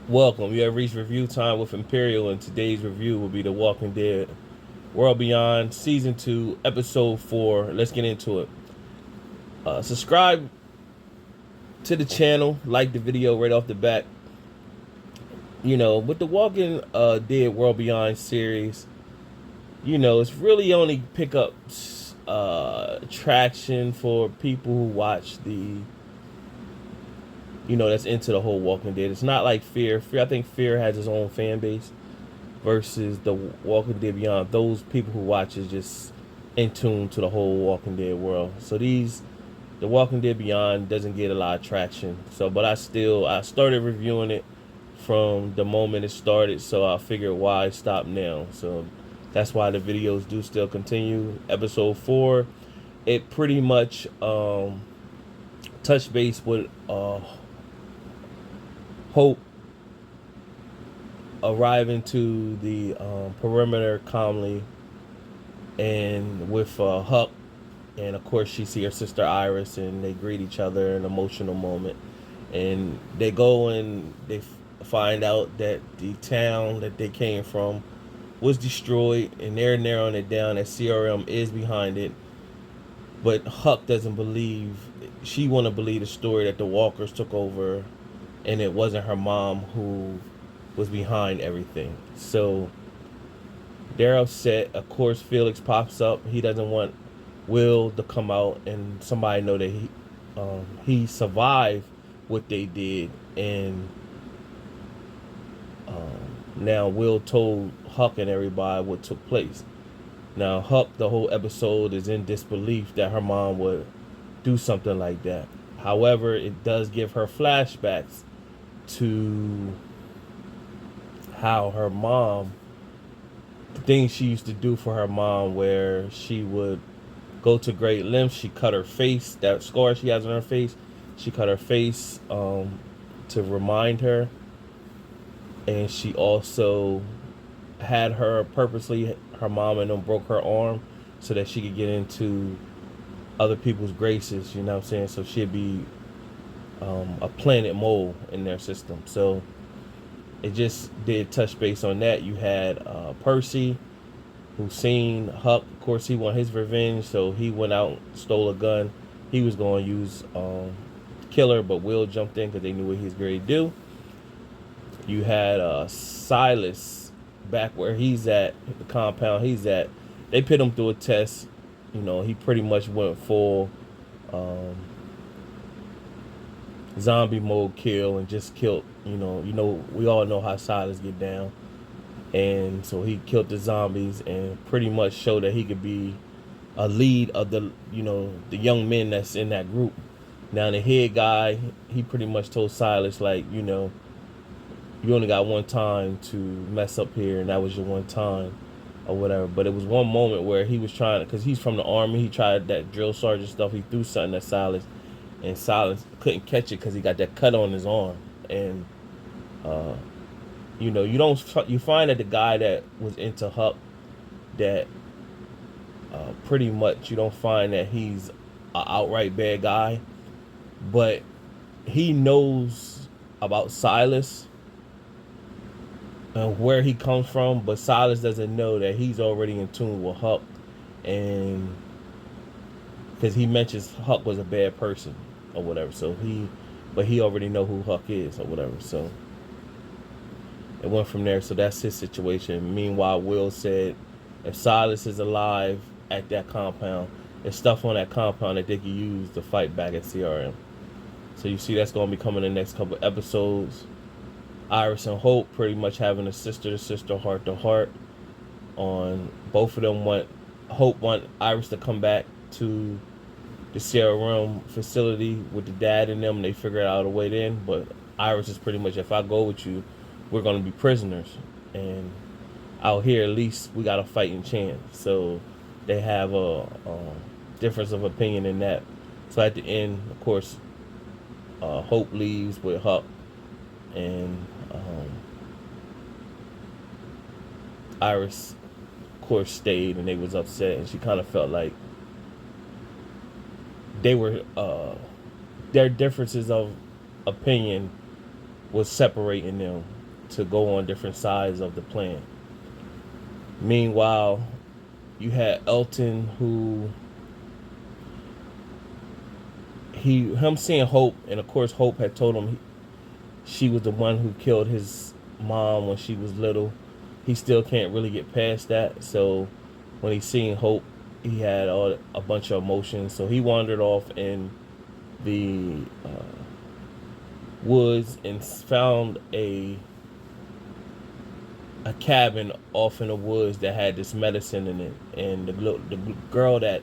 Welcome. You have reached review time with Imperial, and today's review will be The Walking Dead World Beyond Season 2, Episode 4. Let's get into it. Subscribe to the channel, like the video right off the bat. With the Walking Dead World Beyond series, it's really only pick up traction for people who watch that's into the whole Walking Dead. It's not like Fear. I think Fear has its own fan base versus the Walking Dead Beyond. Those people who watch is just in tune to the whole Walking Dead world. So the Walking Dead Beyond doesn't get a lot of traction. So, but I started reviewing it from the moment it started. So I figured why stop now. So that's why the videos do still continue. Episode 4, it pretty much touched base with Hope arriving to the perimeter calmly, and with Huck, and of course she see her sister Iris, and they greet each other in an emotional moment, and they go and they find out that the town that they came from was destroyed, and they're narrowing it down that CRM is behind it, but Huck doesn't believe. She want to believe the story that the Walkers took over, and it wasn't her mom who was behind everything. So they're upset. Of course, Felix pops up. He doesn't want Will to come out and somebody know that he survived what they did, and now Will told Huck and everybody what took place. Now Huck, the whole episode, is in disbelief that her mom would do something like that. However, it does give her flashbacks to how her mom, the things she used to do for her mom, where she would go to great lengths. She cut her face, that scar she has on her face. She cut her face to remind her, and she also had her purposely. Her mom and them broke her arm so that she could get into other people's graces. You know what I'm saying? So she'd be a planet mole in their system. So it just did touch base on that. You had Percy, who seen Huck. Of course, he want his revenge, so he went out and stole a gun. He was going to use killer, but Will jumped in because they knew what he was going to do. You had Silas back where he's at, the compound he's at. They put him through a test. He pretty much went full zombie mode kill and just killed. We all know how Silas get down, and so he killed the zombies and pretty much showed that he could be a lead of the young men that's in that group. Now the head guy, he pretty much told Silas, like, you only got one time to mess up here, and that was your one time or whatever. But it was one moment where he was trying to, because he's from the army, he tried that drill sergeant stuff. He threw something at Silas, and Silas couldn't catch it because he got that cut on his arm. And you find that the guy that was into Huck, that pretty much you don't find that he's an outright bad guy, but he knows about Silas and where he comes from, but Silas doesn't know that he's already in tune with Huck, and because he mentions Huck was a bad person or whatever, but he already know who Huck is or whatever, so it went from there. So that's his situation. Meanwhile, Will said if Silas is alive at that compound, there's stuff on that compound that they can use to fight back at CRM. So you see that's going to be coming in the next couple episodes. Iris and Hope pretty much having a sister-to-sister, heart-to-heart on both of them. Hope want Iris to come back to the CRM facility with the dad and them. They figure out a way in, but Iris is pretty much, if I go with you, we're going to be prisoners, and out here at least we got a fighting chance. So they have a difference of opinion in that. So at the end, of course, Hope leaves with Huck, and Iris, of course, stayed, and they was upset, and she kind of felt like they were their differences of opinion was separating them to go on different sides of the plan. Meanwhile, you had Elton, who him seeing Hope, and of course Hope had told him she was the one who killed his mom when she was little. He still can't really get past that. So when he seen Hope, he had a bunch of emotions. So he wandered off in the woods and found a cabin off in the woods that had this medicine in it. And the girl that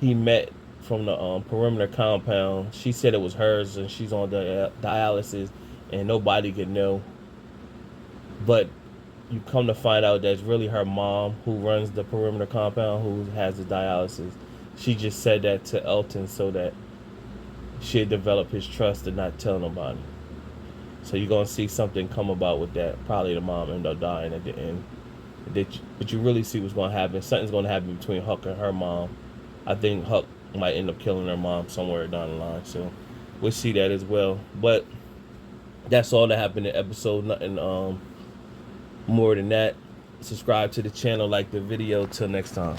he met from the perimeter compound, she said it was hers, and she's on the dialysis, and nobody could know. But you come to find out that's really her mom who runs the perimeter compound, who has the dialysis. She just said that to Elton so that she'd develop his trust and not tell nobody. So you're gonna see something come about with that. Probably the mom end up dying at the end. But you really see what's gonna happen. Something's gonna happen between Huck and her mom. I think Huck might end up killing her mom somewhere down the line. So we'll see that as well. But that's all that happened in the episode. Nothing more than that. Subscribe to the channel, like the video. Till next time.